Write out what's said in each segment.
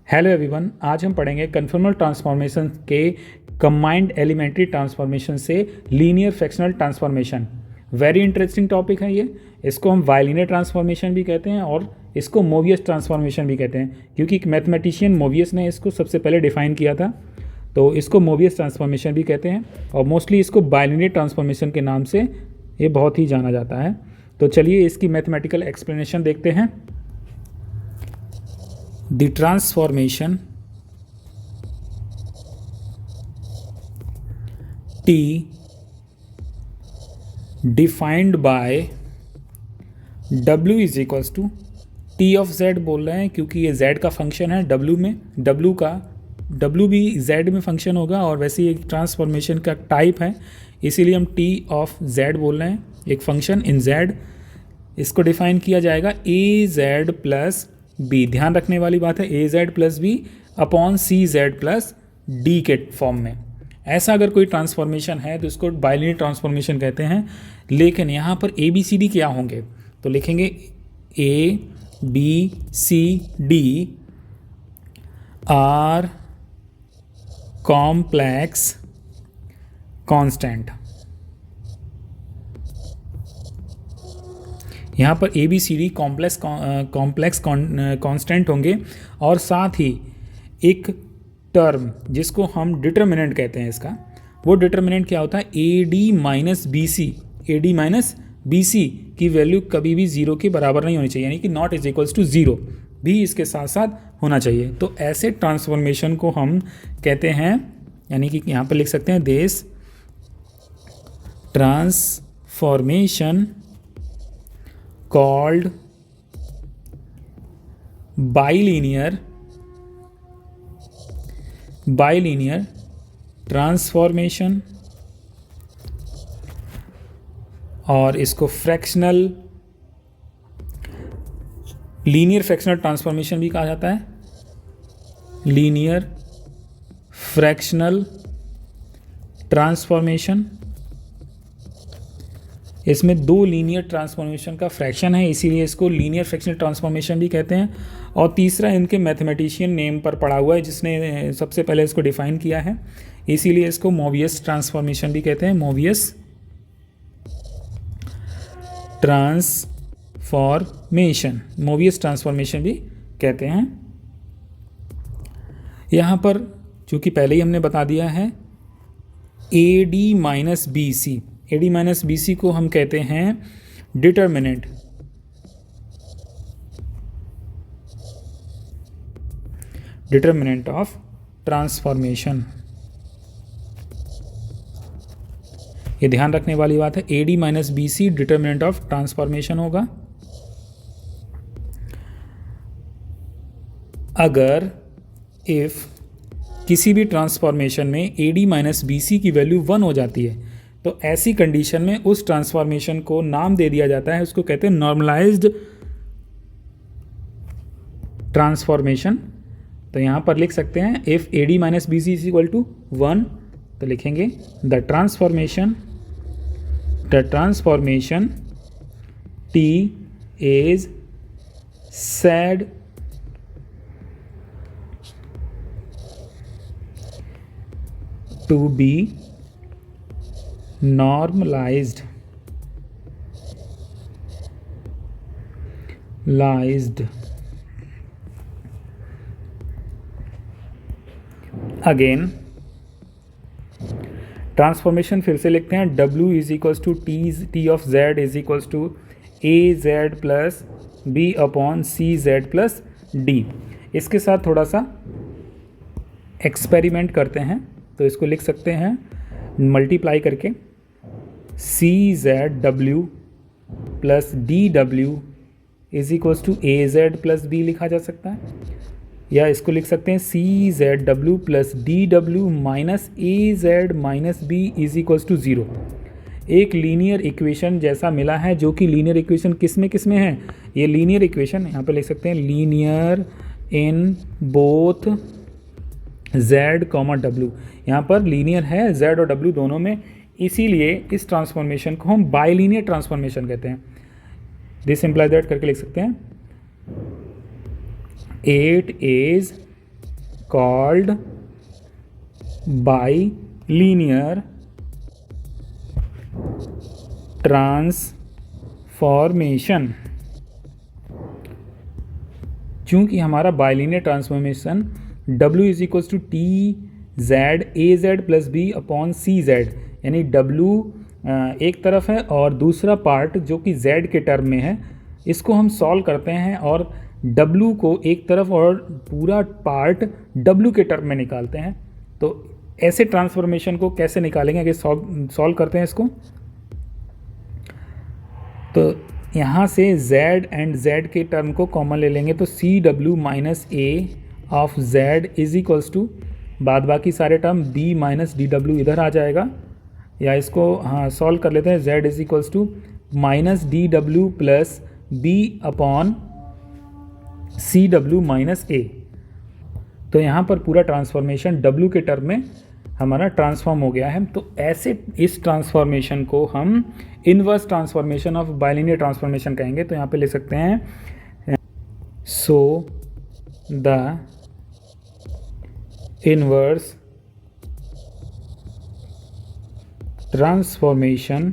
Hello everyone, आज हम पढ़ेंगे कन्फॉर्मल ट्रांसफॉर्मेशन के कंबाइंड एलिमेंट्री ट्रांसफॉर्मेशन से linear fractional transformation. Very interesting topic है ये। इसको हम बाइलिनियर ट्रांसफॉर्मेशन भी कहते हैं और इसको मोवियस ट्रांसफॉर्मेशन भी कहते हैं, क्योंकि एक मैथमेटिशियन मोवियस ने इसको सबसे पहले डिफाइन किया था। तो इसको मोवियस ट्रांसफॉर्मेशन भी कहते हैं और मोस्टली इसको बाइलिनियर ट्रांसफॉर्मेशन के नाम से ये बहुत ही जाना जाता है। तो चलिए इसकी मैथमेटिकल एक्सप्लेनेशन देखते हैं। The transformation T defined by W is equals to T of Z बोल रहे हैं क्योंकि ये Z का फंक्शन है W में। W भी Z में फंक्शन होगा और वैसे ही एक ट्रांसफॉर्मेशन का टाइप है, इसीलिए हम T of Z बोल रहे हैं, एक फंक्शन इन Z। इसको डिफाइन किया जाएगा AZ प्लस बी। ध्यान रखने वाली बात है, ए Z plus B upon C Z plus D के फॉर्म में। ऐसा अगर कोई ट्रांसफॉर्मेशन है तो इसको बाइलिनियर ट्रांसफॉर्मेशन कहते हैं। लेकिन यहाँ पर ए बी सी डी क्या होंगे, तो लिखेंगे A B C D are complex constant. यहाँ पर A B C D complex constant होंगे और साथ ही एक टर्म जिसको हम डिटर्मिनेंट कहते हैं इसका, वो डिटर्मिनेंट क्या होता है, A D minus B C. A D minus B C की वैल्यू कभी भी ज़ीरो के बराबर नहीं होनी चाहिए, यानी कि not is equals to zero भी इसके साथ साथ होना चाहिए। तो ऐसे ट्रांसफॉर्मेशन को हम कहते हैं, यानी कि यहाँ पर लिख सकते हैं this transformation called bilinear transformation, और इसको फ्रैक्शनल लीनियर फ्रैक्शनल ट्रांसफॉर्मेशन भी कहा जाता है। लीनियर फ्रैक्शनल ट्रांसफॉर्मेशन, इसमें दो लीनियर ट्रांसफॉर्मेशन का फ्रैक्शन है, इसीलिए इसको लीनियर फ्रैक्शनल ट्रांसफॉर्मेशन भी कहते हैं। और तीसरा इनके मैथमेटिशियन नेम पर पड़ा हुआ है जिसने सबसे पहले इसको डिफाइन किया है, इसीलिए इसको मोवियस ट्रांसफॉर्मेशन भी कहते हैं। मोवियस ट्रांसफॉर्मेशन भी कहते हैं। यहाँ पर चूँकि पहले ही हमने बता दिया है A D minus B C, A D minus B C को हम कहते हैं डिटर्मिनेंट। डिटर्मिनेंट ऑफ ट्रांसफॉर्मेशन, ये ध्यान रखने वाली बात है। A D minus B C determinant of transformation होगा। अगर इफ किसी भी ट्रांसफॉर्मेशन में A D minus B C की वैल्यू 1 हो जाती है तो ऐसी कंडीशन में उस ट्रांसफॉर्मेशन को नाम दे दिया जाता है, उसको कहते हैं नॉर्मलाइज्ड ट्रांसफॉर्मेशन। तो यहाँ पर लिख सकते हैं if A D minus B C is equal to 1, तो लिखेंगे the transformation T is said to be normalized again transformation फिर से लिखते हैं। W is equals to T of Z is equals to A Z plus B upon C Z plus D. इसके साथ थोड़ा सा एक्सपेरिमेंट करते हैं, तो इसको लिख सकते हैं मल्टीप्लाई करके C Z W plus D W is equals to A Z plus B लिखा जा सकता है, या इसको लिख सकते हैं C Z W plus D W minus A Z minus B is equals to 0। एक लीनियर इक्वेशन जैसा मिला है, जो कि लीनियर इक्वेशन किस में है, ये लीनियर इक्वेशन यहाँ पे लिख सकते हैं linear in both Z, W। यहाँ पर लीनियर है Z और W दोनों में, इसीलिए इस ट्रांसफॉर्मेशन को हम बाइलिनियर ट्रांसफॉर्मेशन कहते हैं। दिस इम्प्लाई दैट करके लिख सकते हैं 8 is कॉल्ड बाइलिनियर ट्रांसफॉर्मेशन। चूंकि हमारा bilinear transformation W is equals to T Z A Z plus B upon C Z, यानी W एक तरफ है और दूसरा पार्ट जो कि Z के टर्म में है, इसको हम सॉल्व करते हैं और W को एक तरफ और पूरा पार्ट W के टर्म में निकालते हैं। तो ऐसे ट्रांसफॉर्मेशन को कैसे निकालेंगे, अगर सॉल्व करते हैं इसको, तो यहाँ से Z एंड Z के टर्म को कॉमन ले लेंगे, तो CW minus A of Z is equals to बाद बाकी सारे टर्म B माइनस DW इधर आ जाएगा, या इसको सॉल्व कर लेते हैं। Z is equals to minus DW plus B upon CW minus A। तो यहाँ पर पूरा ट्रांसफॉर्मेशन W के टर्म में हमारा ट्रांसफॉर्म हो गया है। तो ऐसे इस ट्रांसफॉर्मेशन को हम inverse transformation of bilinear transformation कहेंगे। तो यहाँ पे ले सकते हैं, so the inverse transformation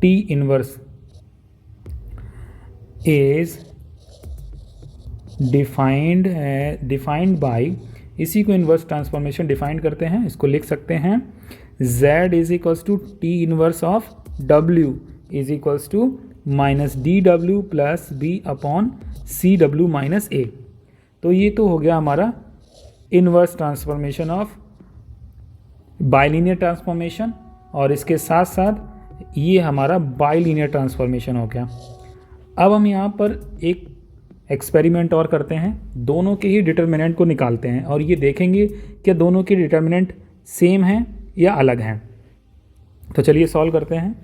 T inverse is defined by, इसी को इनवर्स ट्रांसफॉर्मेशन डिफाइन करते हैं, इसको लिख सकते हैं Z is equals to T inverse of W is equals to minus DW plus B upon CW minus A। तो ये तो हो गया हमारा inverse transformation of bilinear transformation, और इसके साथ साथ ये हमारा बाइलिनियर ट्रांसफॉर्मेशन हो गया। अब हम यहाँ पर एक एक्सपेरिमेंट और करते हैं, दोनों के ही डिटर्मिनेंट को निकालते हैं और ये देखेंगे कि दोनों के डिटर्मिनेंट सेम हैं या अलग हैं। तो चलिए सॉल्व करते हैं।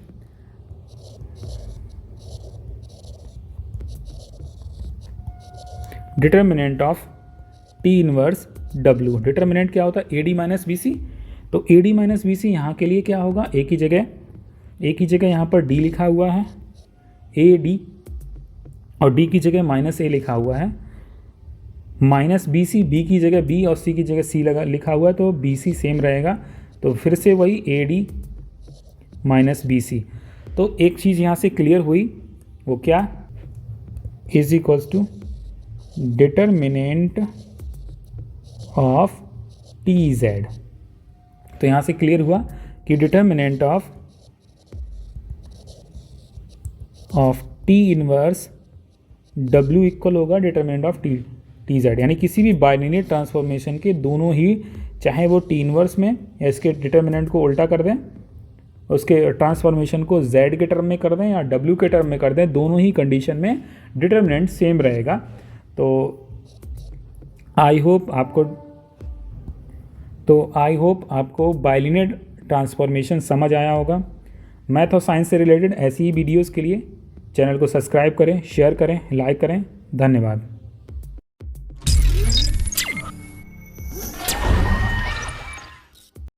Determinant of T inverse W, determinant क्या होता है, AD माइनस BC। तो AD माइनस BC यहाँ के लिए क्या होगा, एक ही जगह यहाँ पर D लिखा हुआ है, AD, और D की जगह माइनस A लिखा हुआ है, माइनस BC, B की जगह B और C की जगह C लिखा हुआ है, तो BC सेम रहेगा। तो फिर से वही AD माइनस BC। तो एक चीज़ यहाँ से क्लियर हुई, वो क्या, is equals to determinant of TZ। तो यहाँ से क्लियर हुआ कि determinant of T inverse W equal होगा डिटर्मिनेंट ऑफ TZ, यानी किसी भी बाइलिनियर ट्रांसफॉर्मेशन के दोनों ही, चाहे वो T इनवर्स में या इसके डिटर्मिनेंट को उल्टा कर दें, उसके ट्रांसफॉर्मेशन को Z के टर्म में कर दें या W के टर्म में कर दें, दोनों ही कंडीशन में डिटर्मिनेंट सेम रहेगा। तो आई होप आपको बाइलिनियर ट्रांसफॉर्मेशन समझ आया होगा। मैथ और साइंस से रिलेटेड ऐसी ही वीडियोज़ के लिए चैनल को सब्सक्राइब करें, शेयर करें, लाइक करें। धन्यवाद।